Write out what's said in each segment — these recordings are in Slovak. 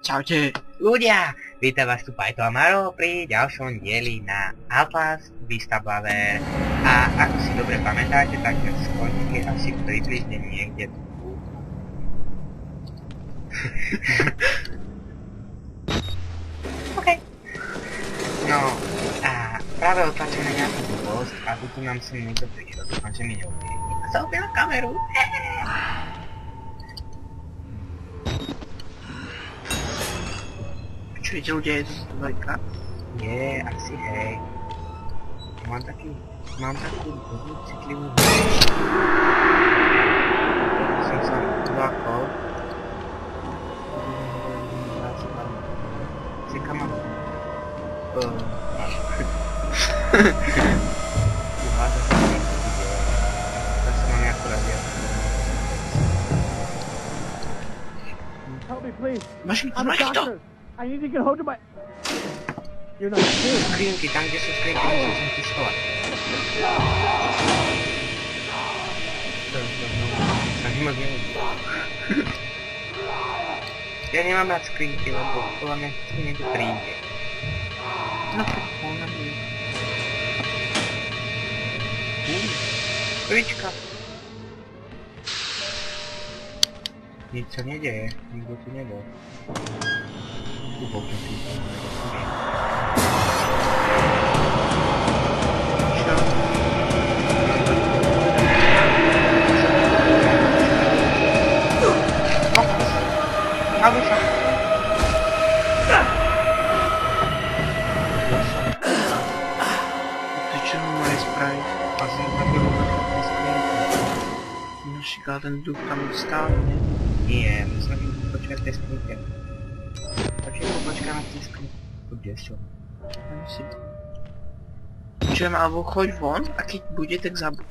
Čaute. Ľudia, vítam vás tu Pajto a Maro pri ďalšom dieli na Outlast Vista Blaver. A ako si dobre pamätáte, tak sme skončili asi približne niekde tu. OK. No a práve otlačíme nejakú dosť a tu nám sem niekto prišiel, dúfam, že mi neubije. Niekto sa objel kameru. Čo viete ľudia, je to dvojka? Je, asi hej. Mám takú dobrú citlivú som sa ulákol. Cika mám. Zase mám nejakú radiáciu. Help me, please. Máš I'm a to? doctor. I need to get hold of my... You're not serious. Skrinky, tam kde sú skrinky, musím som si schovať. Sa mi moc neudí. Ja nemám rád skrinky, lebo podľa mňa si niekto príde. No ona mi. Prička. Nič sa nedeje, nikto tu nebol. Tu bol to tým. Čo? Hádu sa. To čo ho mali spraviť? A som taký rúbek na skrinky. No šiká, ten duch tam stále, ne? Nie, musím počkať tej skrinke. Počkáme v tej skrinke. Tu kde čo? Ani si... Čo, alebo choď von a keď bude, tak zabuď.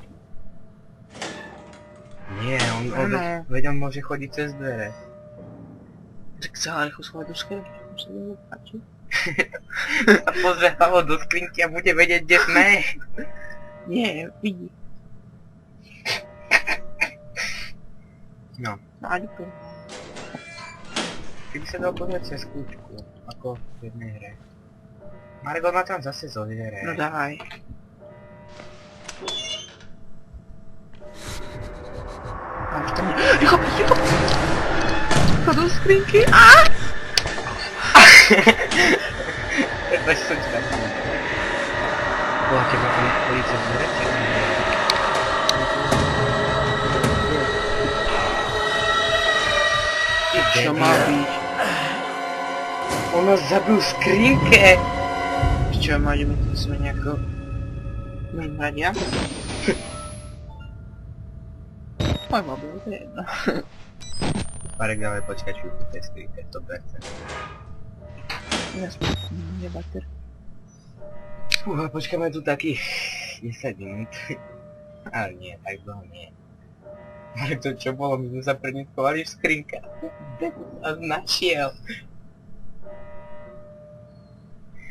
Nie, on Áno. veď on môže chodiť cez dvere. Tak sa rýchlo schovať do skrinky, tam sa tomu páči. A pozrie hlavo do skrinky a bude vedieť, kde sme. Nie, vidí. No, No ani to. keby sa dal pozrieť cez kľúčku, ako v jednej hre. Marek, on ma tam zase zoviere. No dávaj. A už tam... Rýchlo, rýchlo! Chod do skrinky, aaaa! Veď som ti tak. Boha, teba tam chodí cez dvere? Čo má byť? On nás zabil v skrinke! Čo, máďme to sme nejako... Radia? Oj, babi, to je jedno. Marek, dáme počkať chvíľku v tej skrinke, 100%. Ja som nebater. Fúha, počkáme tu takých 10 minút. Ale nie, tak dlho nie. Ale to čo bolo, my sme sa pred ním schovali v skrinke. Kde nás našiel?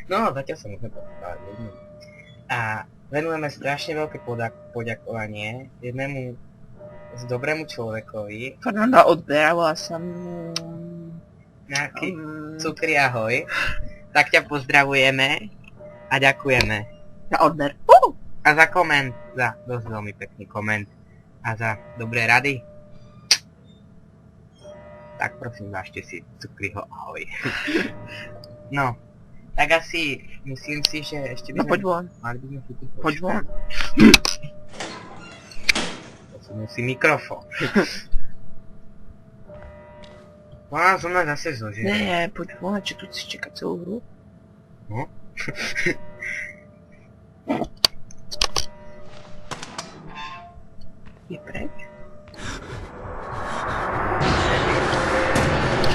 No, zatiaľ sa môžeme podstovať jednu. A venujeme strašne veľké poďakovanie jednému dobrému človekovi. Fernanda odberala sa Nejaký cukri ahoj. Tak ťa pozdravujeme a ďakujeme. na odber. A za koment, za dosť veľmi pekný koment. A za dobré rady. Tak prosím, vážte si cukriho ahoj. No, tak asi myslím si, že ešte by No poď von. mali by sme si tu Poď von. Posunul si mikrofón. Ona zo mňa zase zožije. Nie, poď von, čo tu si čekať celú hru? No. Je preč?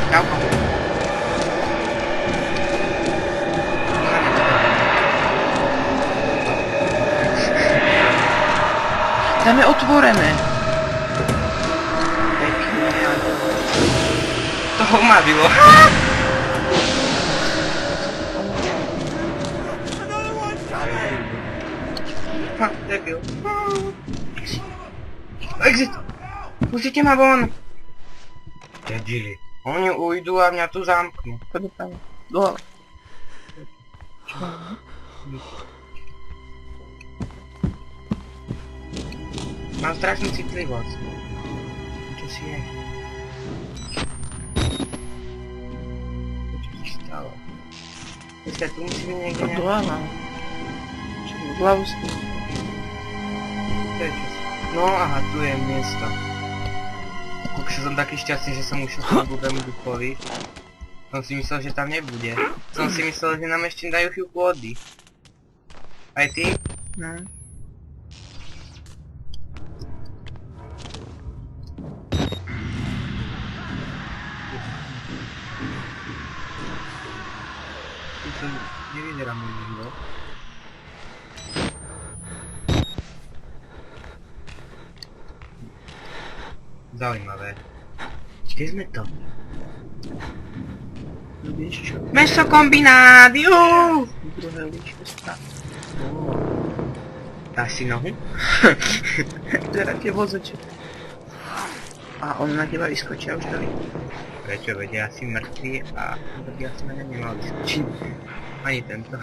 Čauko. Tam je otvorené. Pekne, ale toho ma bylo. Ha, debil. Exit! Pustite ma von! Debili. Oni ujdu a mňa tu zamknú. Poď doprava. Dole. Mám strašnú citlivosť. Čo si je? Čo si stalo? Počkaj, tu musí byť niekde To nejaký... hlava. Čo je hlavu s tým? To je čo? No aha, tu je miesto. Kokšo, som taký šťastný, že som ušiel tomu blbému duchovi. Som si myslel, že tam nebude. Som si myslel, že nám ešte dajú chvíľku vody. Aj ty? No. Tu som nevyzerá môj život. Zaujímavé. Kde sme to? No vieš čo? Mesokombinát, juuu! Druhé líčko správne. Dáš si nohu? Teraz tie vozoče. A on na teba vyskočí a už to vidí. Prečo, veď ja si mŕtvý a ja si na ňa nemal vyskočiť. Ani tento.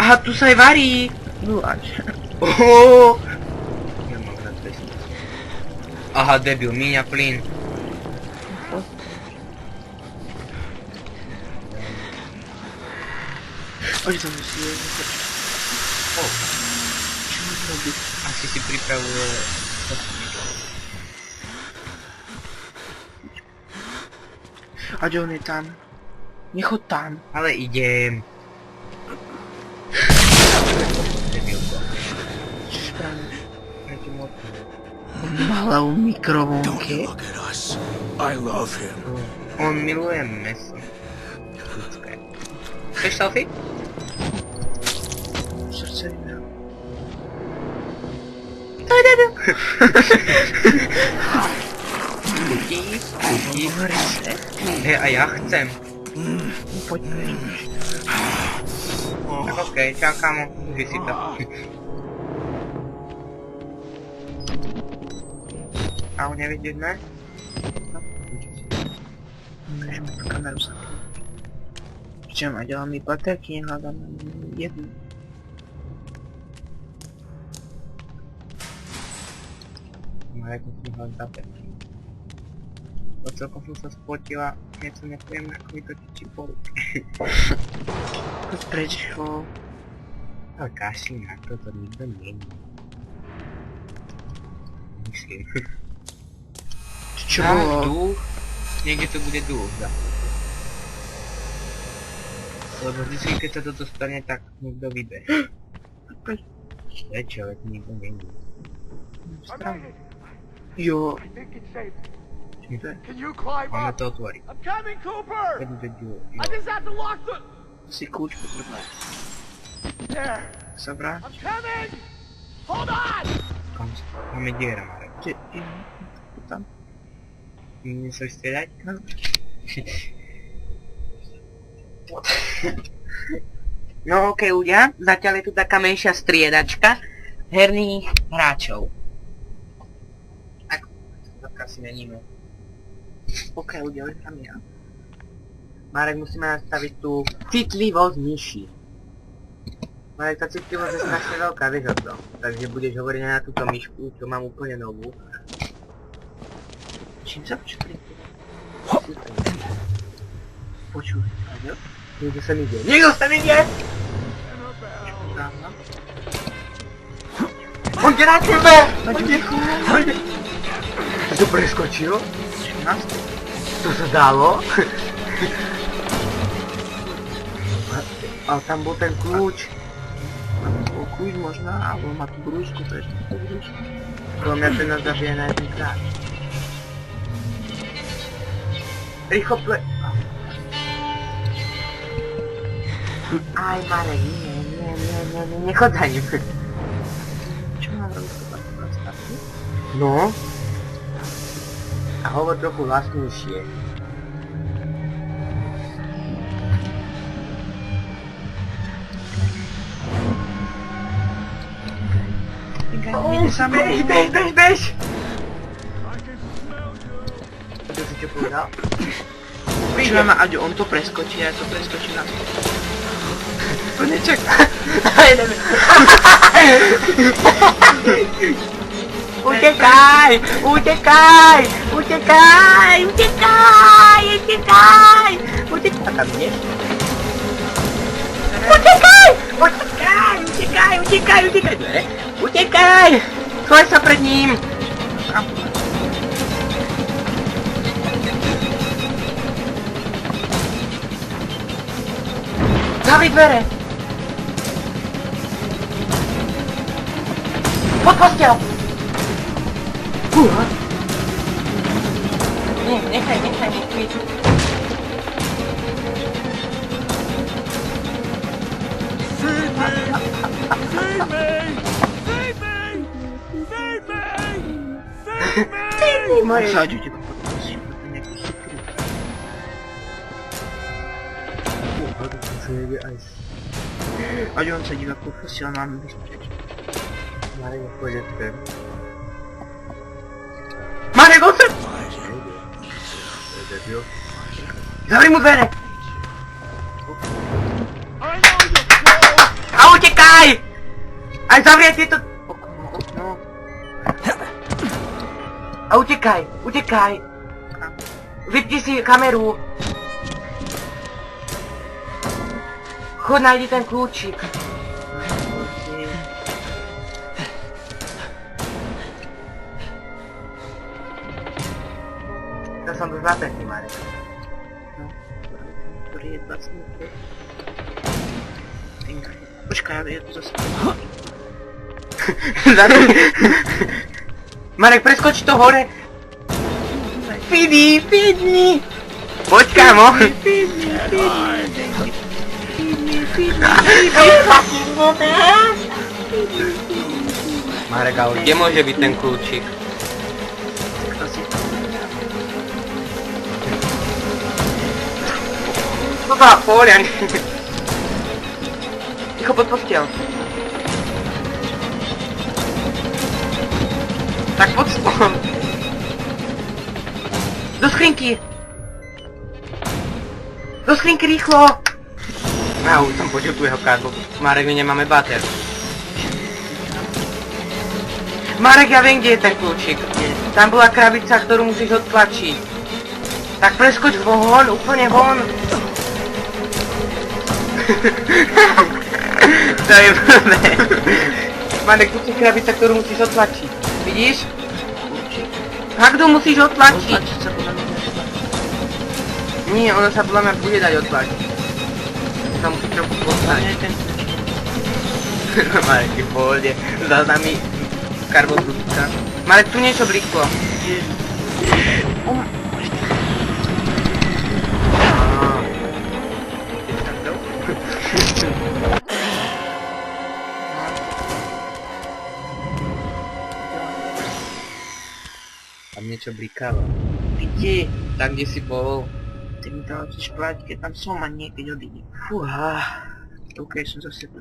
Aha, tu sa aj varí! Vláč. Ohooo! Ja mám rád pesničku. Aha, debil, míňa plyn. Oď to musí jesť. Oh, Čo mi robí? asi si pripravuje... A že on je tam. Nechod tam. Ale idem. Debilko. Čo spravíš? Prečo motný? On má hlavu Don't mikrovlnke. look at us. I love him. On miluje meso. Ľudské. Chceš selfie? Srdce vydám. To je debil. Chutí? Hovorí se. Hej, a ja chcem. Poď preč. Tak okej, čau kamo, uži si to. A ho nevidíme? No, Ukážeme tú kameru sa. Čo ma ďalej mi baterky, nehľadám jednu. Marek musím hľadať zapäť. Bo celkom som sa spotila, niečo nepríjemné, ako mi to tičí po ruke. Poď preč, čo? Ale kašli na to, to nikto není. Myslím. Čo Tam bolo? duch? Niekde to bude duch, da. Lebo vždy, keď sa toto stane, tak niekto vybe. Preč? Prečo, veď nikto není. Stranu. Jo. I think it's safe. Čo to je? Can you climb Máme up? to otvoriť. I'm coming, Cooper! Veď to diu. I just have to lock the... Si kľúč potrebuješ. There! Sa vráť. I'm coming! Hold on! Máme diera, Marek. Kde je? Tam. Nechceš strieľať? No. No okej, ľudia, zatiaľ je tu taká menšia striedačka herných hráčov. Tak, asi neníme. Ok, ľudia, tam ja. Marek, musíme nastaviť tú citlivosť myši. Marek, tá citlivosť je strašne veľká, vieš o to. Takže budeš hovoriť aj na túto myšku, čo mám úplne novú. Čím sa počuli? Počuj, jo? Niekto sa mi ide. Niekto sa mi ide! Tam, no. On ide na tebe! Poď, Ty to preskočil? čo nás? To sa dalo? Ale tam bol ten kľúč. Tam bol kľúč možná, alebo má tú brúšku, prečo má tú brúšku? Podľa mňa ten nás zabije na jeden krát. Rýchlo Aj Marek, nie, nechod za ním. Čo mám robiť to tak nastaviť? No. A hovor trochu hlasnejšie. Ide sa mnou. Bež! I can smell you. To si čo No. Počúvam, Aďo, on to preskočí, ja to preskočím na to. To nečaká. Utekaj! Utekaj! Utekaj! Utekaj! Utekaj! Utekaj! A tam ideš? Utekaj! Utekaj! Utekaj! Utekaj! Utekaj! Dvere! Utekaj! Schoj sa pred ním! Zavri dvere! Pod postel! Fúha! Nie, nechaj, nechaj. Save me! Save me! Save me! Save me! Save me! Moje... Aďo, teba poprosím, to je nejaký chytrý. Aďo, on sa díva profesionálne vyspečať. Marek, pôjde sem. Marek, on sa... Zavri mu dvere! A utekaj! Aj zavri aj tieto... Okno. A utekaj! Utekaj! Vypni si kameru! Chod, nájdi ten kľúčik. To som byl zapätý, Marek. No, ktorý je 25. Počkaj, ja to zase... Marek, preskoč to hore! Fidi, Fidi! Poď, kámo! Marek, ale kde môže byť ten kľúčik? To bola poriaň. Ticho, pod postel. Tak pod stôl. Do skrinky. Do skrinky rýchlo. Už som počul tu jeho karbu. Marek, my nemáme bater. Marek, ja viem, kde je ten kľúčik. Tam bola krabica, ktorú musíš odtlačiť. Tak preskoč von, úplne von. To je blbé. Marek, tu je krabica, ktorú musíš odtlačiť. Vidíš? Jak to musíš odtlačiť? Odtlačiť sa podľa mňa nedá. Nie, ono sa podľa mňa bude dať odtlačiť. To musí trochu poslať. Nie, ten kľúč. Marek je v pohode. Za nami karbotrutka. Marek, tu niečo bliklo. Tam niečo blikalo. Kde? Tam, kde si bol. Ty mi to chceš plať, keď tam som a nie, keď odídem. Fúha. OK, som zase tu.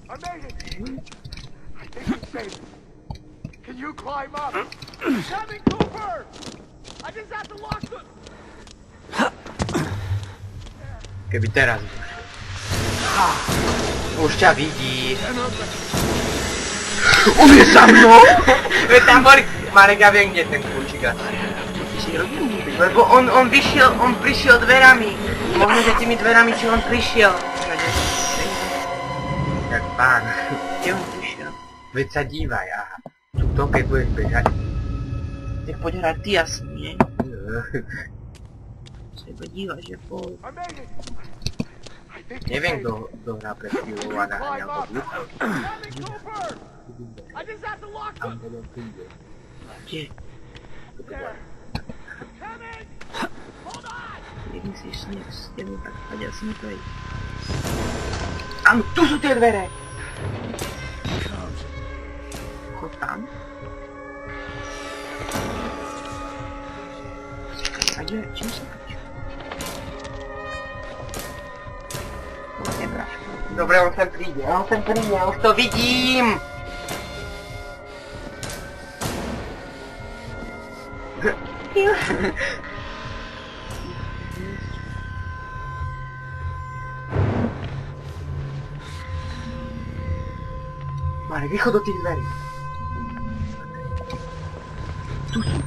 I made it! I think it's safe. Can you climb up? Coming, Cooper! I just have to lock the... Keby teraz už ťa vidí. On je za mnou! Veď tam boli... Marek, ja viem, kde je ten kľúčik asi. Ty si robil? Lebo on prišiel dverami. Možno, že tými dverami, či on prišiel. Jak pán. Kde on prišiel? Veď sa dívaj, aha. Tuto, keď budeš bežať. Tak poď hrať ty asi, nie? Sa iba dívaj, že bol. I made it! I think it's Neviem, safe. kto hrá pred chvíľou a naháňal to ľud. Coming, Cooper! I just have to lock Tam the... potom príde. Kde? There! Coming! Hold on! Jak myslíš, sneh s tebou, tak poď asi mi to aj. Áno, tu sú tie dvere! Chod tam. A kde, čím sa kričí? Poď, nebráš. Dobre, on sem príde, ja už to vidím! kill. Marek, vychod do tých dverí. Tu sú.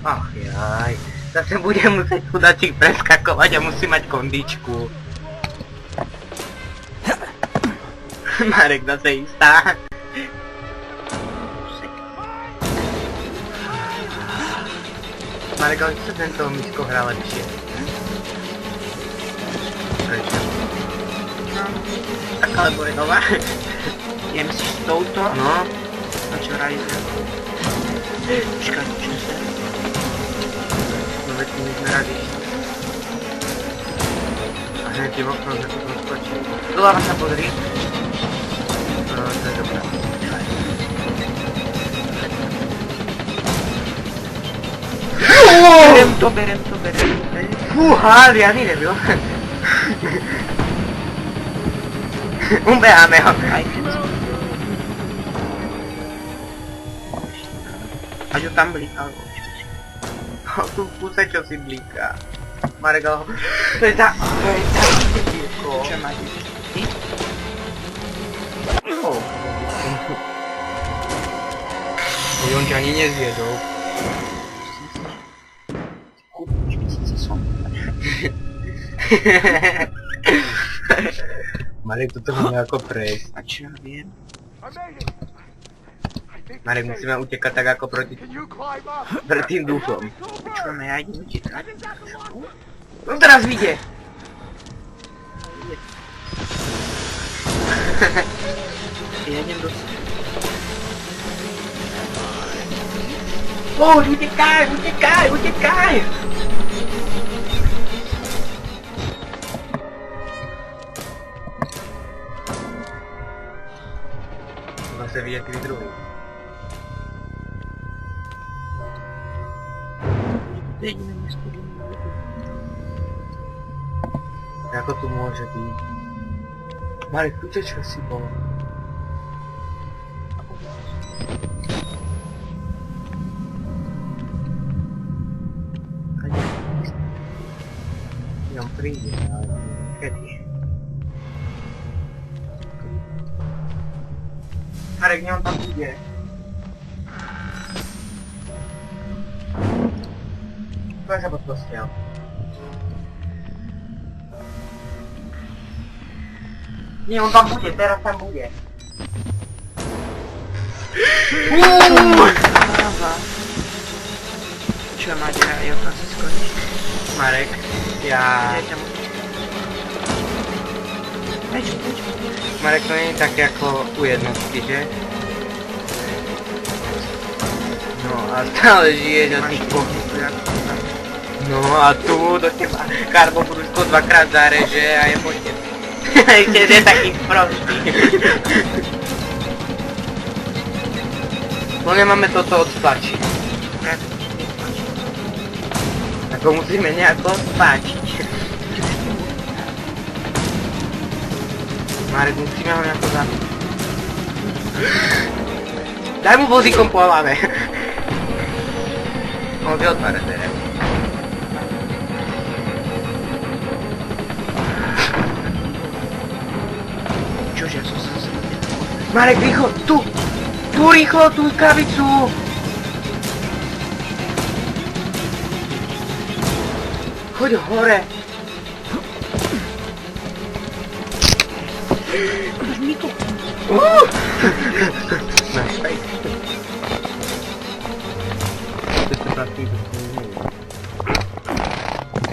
Ach jaj, zase budem musieť chudáčik preskakovať a musí mať kondičku. Marek zase istá. Marek, ale čo tento misko hrá lepšie? Prečo? Tak alebo je nová? Je myslíš s touto? No. A čo Ryzen? Počkaj, čo sa? No veď my sme radi. A hneď ti v okno, že to tam skočí. Doláva sa podri. No, to je dobré. Berem to. Fúha, riadny nebyl. Ubeháme ho. Aj keď... A čo tam blíka, alebo čo si? Tu v kuse čo si blíka. Marek, ale... To je za... Čo máš? Ty? On ťa ani nezviedol. Marek, toto máme ako prejsť. A čo ja viem? I made it. I think Marek, you're musíme safe. utekať tak ako proti Can you climb up? tým duchom. Čo máme, ja idem utekať. No teraz vyjde. Ja idem do... Utekaj! Zase vyjde kedy druhý. Jediné miesto, kde Ako tu môže byť? Marek, tu čo si bol? On príde, ale kedy? Marek, on tam ide. Poď sa pod postel. Nie, on tam bude, teraz tam bude. Káva. Čo máte, ja tam si skončím. Marek, ja... Ja ťa musím. Prečo? Marek, to nie je také ako u jednotky, že? No a stále žiješ a ty po... No a tu do teba karbobrúško dvakrát zareže a je po tebe. Ešte je taký prostý. No nemáme toto odstlačiť. Ako musíme nejako odstlačiť. Marek, musíme ho nejako zabiť. Daj mu vozíkom po hlave. On vie otvárať dvere. Čože, ja som sa zvedel. Marek, rýchlo, tu! Tu rýchlo, tú krabicu! Choď hore! Máš mi to. Náš fejk.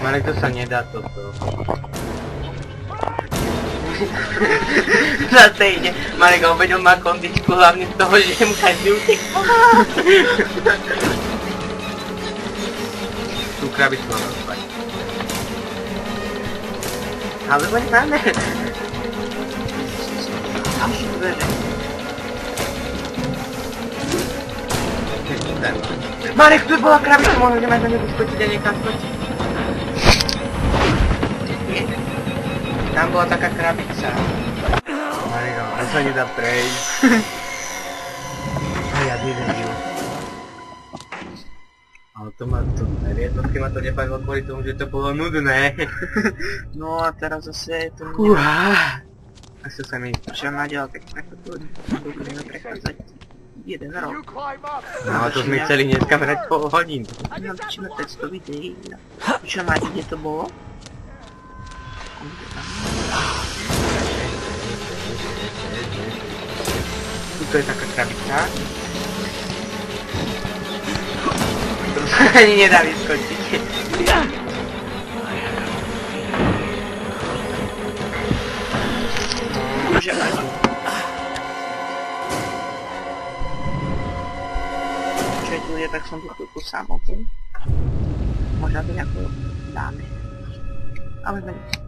Marek, to sa nedá toto. Zase ide. Marek, obeď on má kondičku hlavne z toho, že mu každý utekl. Tú krabicu mám rozpať. Alebo máme. Tam sú dvere. Marek, tu bola krabica, možno nemáš na ňu skočiť a niekam skočiť. Tam bola taká krabica. Mario, a sa nedá prejsť. A ja vyvedil. Ale to ma to, jednotky ma to nebavilo kvôli tomu, že to bolo nudné. No a teraz zase je to... Asi sa mi... Čo Maďal, tak budeme prechádzať jeden Can rok. you climb up? No a to sme chceli dneska hrať pol hodín. Natočíme 500 videí. Čo máte, kde to bolo? Tuto je taká krabica. To sa ani nedá vyskočiť. Môže mať. Čo tu je, tak som tu chvíľku samotný. Možno to nejako dáme. Ale veľmi.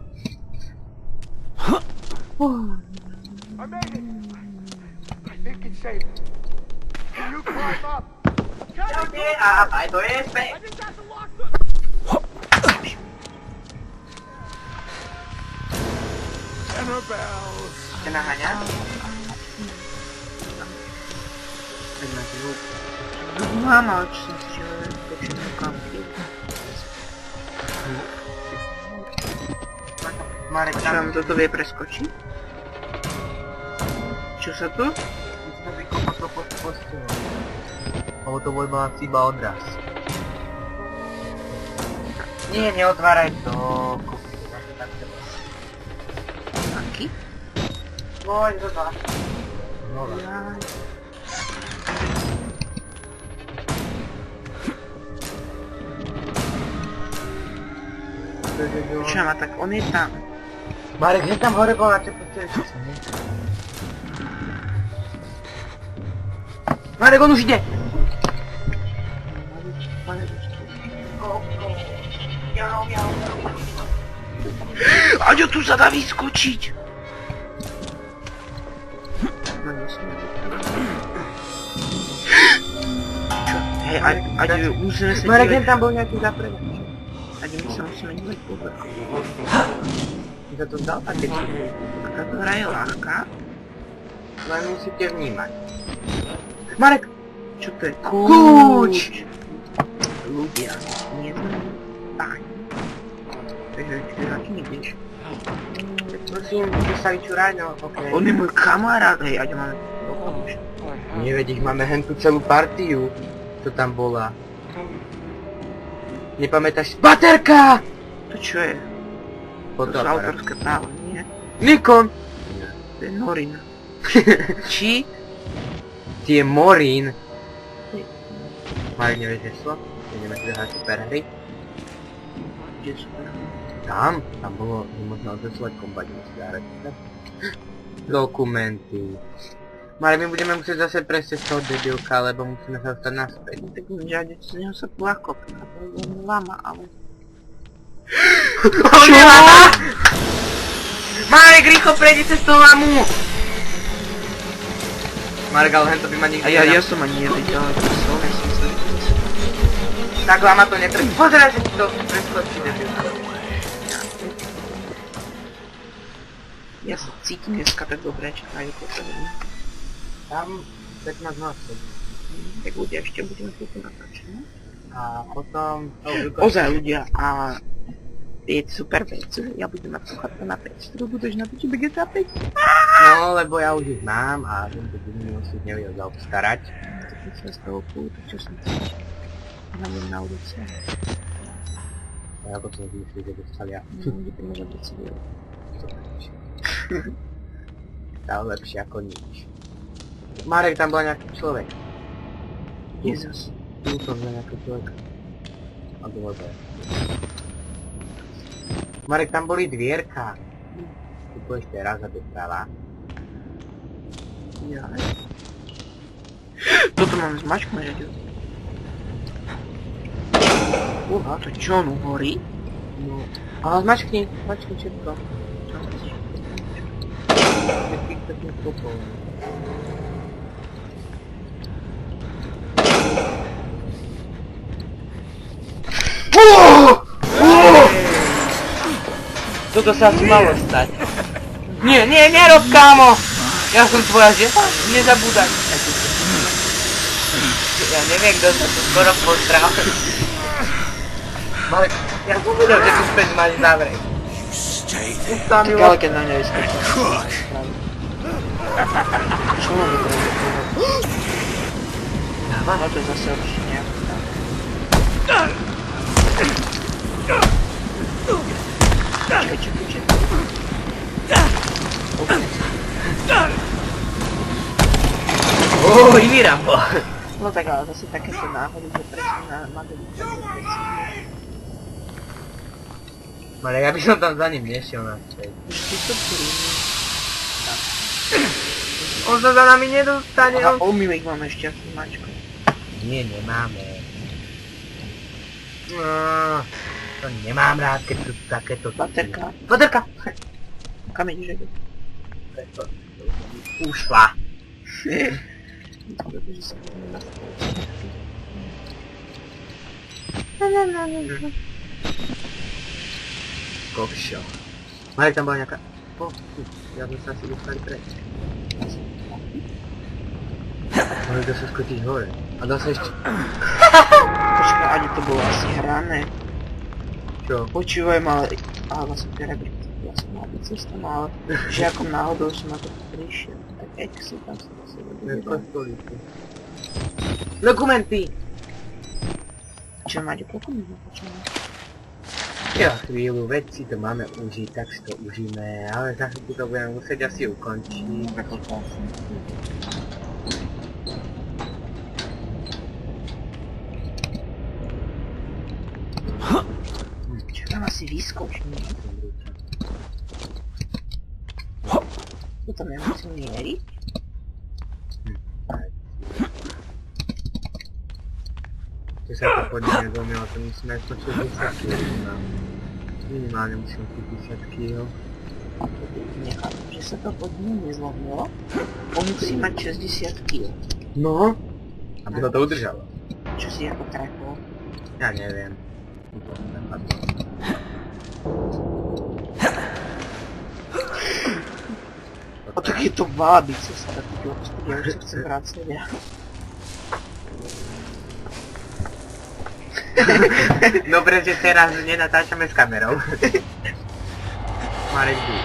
I made it. I think it's safe. Can you climb up? Cabin A aj to je späť. I just have to lock the... Annabelle. Chce naháňať? Tak na zvuk. Mám, ale čo som si žil, počuť kamky. Marek, Čo vám toto vie preskočiť? Čo sa tu? musíme vykopať to pod postelou. Lebo to bol asi iba odraz. Nie, neotváraj to. Aký? Poď do dva. No, Jaj. Čo má, tak on je tam. Marek, hneď tam hore bol na čo potrebuješ. Marek, on už ide! Aďo, tu sa dá vyskočiť! No nesmie. Čo? Hej, Aďo, musíme sa Marek, dívať. hneď tam bol nejaký zapredač. Aďo, my sa musíme dívať po vrchu. Ty sa to zdal také či? Táto hra je ľahká. Len musíte vnímať. Marek! Čo to je? Kľúč! Ľudia, nie sme páni. Takže čuráky nevieš. Prosím, ty sa vyčuraj, no okej. On je môj kamarát, hej, Aďo, máme dokonúž. Nie, veď ich máme hen tú celú partiu, čo tam bola. Nepamätáš? Baterka! To čo je? To sú Fotoaparát. autorské práva, nie? Nikon! To je Norin. Či? Ty je Morín. Marek, nevieš heslo? Ideme si zahrať super hry. Kde sú to? Tam bolo, že možno odeslať kombat, ideme si zahrať. Dokumenty. Marek, my budeme musieť zase prejsť cez toho debilka, lebo musíme sa dostať naspäť. Tak Aďo, z neho sa plako. On lama, ale... Čo? Marek, rýchlo prejdi cez toho lamu! Marek, ale hento by ma nikdy A ja som ani nevedel, ale to som sa... Tak lama to netrvá. Pozeraj, že ti to preskočí, debilka. Ja sa cítim dneska tak dobre, čakajú potrebné. Tam 15 násobí. Tak ľudia, ešte budeme chvíľku natáčať, no? A potom... Ozaj ľudia, a... Je super vec, ja budem mať sluchatka na 5, ktorú budeš na piči GTA 5. No, lebo ja už ich mám a tento budem si nevedel zaobstarať. Tak keď sa z toho púta, čo som cítil. Hľadím na ulici. A ako som si myslel, že dostal ja. No, budeme zabrať si veľa. Stále lepšie ako nič. Marek, tam bol nejaký človek. Jezus. Tu som bol nejaký človek. A bolo to. Marek, tam boli dvierka. Tu ešte raz a doprava. Jaj. Toto máme zmačknúť, že? Uha, to čo, on horí? No. Ale zmačkni všetko. Všetkých to tým skopol. Toto sa asi malo stať. Nie, nerob, kámo! Ja som tvoja žena, nezabúdaj. Ja neviem, kto sa tu skoro postral. Marek, ja som vedel, že tu späť máš závrek. Stay there. Tak ale keď na mňa vyskočí. Cook. Čo mám vybrať? No to je zase určite nejaký tam. Počkaj. Iný Rambo. No tak ale zase takéto náhody, že presne na Madeleine presne. Marek, ja by som tam za ním nešiel na späť. Už ty to príjmi. On sa za nami nedostane, A omylík máme ešte aký mačko. Nie, nemáme. No, to nemám rád, keď sú takéto... Baterka. Baterka! Kam ideš? Ušla. Kokšo. Marek, tam bola nejaká... Ja sme sa asi dostali preč. Ale to sa skočiť hore. A dá sa ešte... Počkaj, ani to bolo asi hrané. Čo? Počúvaj ma, ale vlastne teda ja som mal byť cesta, no ale žiakom náhodou som na to prišiel. Tak exit tam sa zase vedel. Dokumenty! Čo máte dokumenty? Ja chvíľu, veď si to máme užiť, tak si to užíme, ale za chvíľu to budeme musieť asi ukončiť. Ako to asi. Čo tam asi vyskočí? To tam nemusím mieriť? Keď sa to podne nezlomilo, to musíme aspoň 60 kg. Minimálne musím 50 kg. Nechám, že sa to podne nezlomilo. On musí mať 60 kg. No? Aby ho to udržalo. Čo si ako trafol? Ja neviem. A tak je to mala byť cesta, taký hospodí, ja už sa chcem vrácať, ja. Dobre, že teraz nenatáčame s kamerou. Marek by.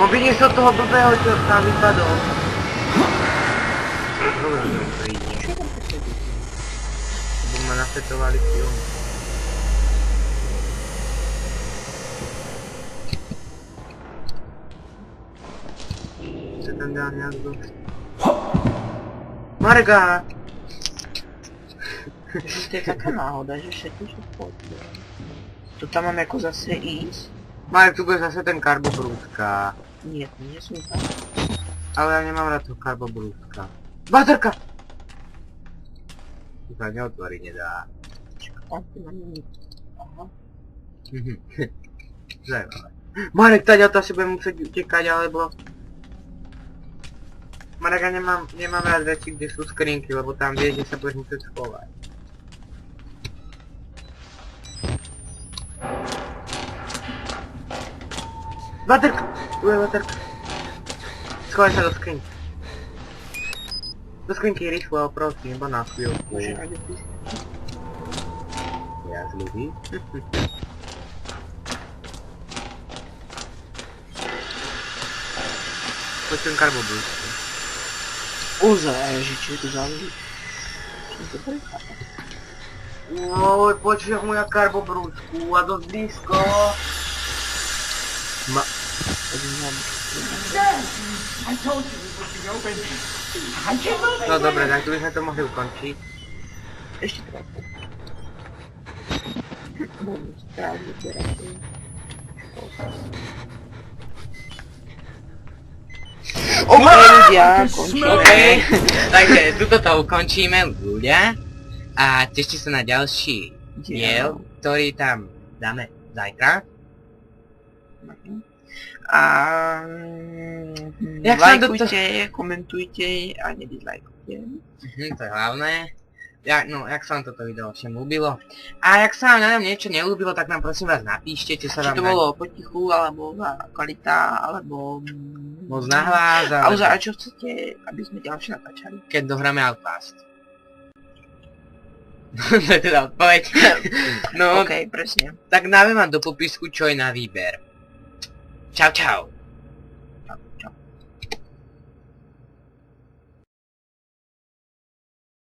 On vyniesol toho blbého, čo tam vypadol. Dobre, že on príde. Čo tam to sedí? Lebo ma nafetovali film. Čo tam dá nejak dosť? Marga! To je taká náhoda, že všetko sú podne. To tam mám ako zase ísť? Marek, tu bude zase ten karbobrúdka. Nie, to nie sú tam. Ale ja nemám rád toho karbobrúdka. Baterka! Tu sa neotvorí, nedá. Čakám, tu mám nič. Aha. Zajímavé. Marek, tady to asi budem muset utekať, alebo... Marek, ja nemám rád veci, kde sú skrinky, lebo tam vie, že sa budeš musieť schovať. Baterka! Tu je baterka. Schovaj sa do skrinky. Do skrinky rýchlo, prosím, iba na chvíľku. Môže rádi ty. Ja zľudí. Počujem karbobrúdku. Ozaj, že čo je to záleží? Som to prechápal. Oj, počujem moja karbobrúdku a dosť blízko. I told you it would be open. I cannot. No dobre, tak tu by sme to mohli ukončiť. Ešte trochu. Budem správne teraz. OK, ľudia, končíme. Takže tuto to ukončíme, ľudia. A tešte sa na ďalší diel, ktorý tam dáme zajtra. A Jak sa do lajkujte, komentujte a nedizlajkujte. To je hlavné. Jak sa vám toto video všem ľúbilo. A jak sa vám na nám niečo neľúbilo, tak nám prosím vás napíšte, čo sa Či vám... to bolo potichu, alebo kvalita, alebo... Moc nahlas, Ale ale... a čo chcete, aby sme ďalšie natáčali? Keď dohráme Outlast. To je teda odpoveď. No, OK, presne. tak dáme vám do popisku, čo je na výber. Čau, čau. Čau, čau.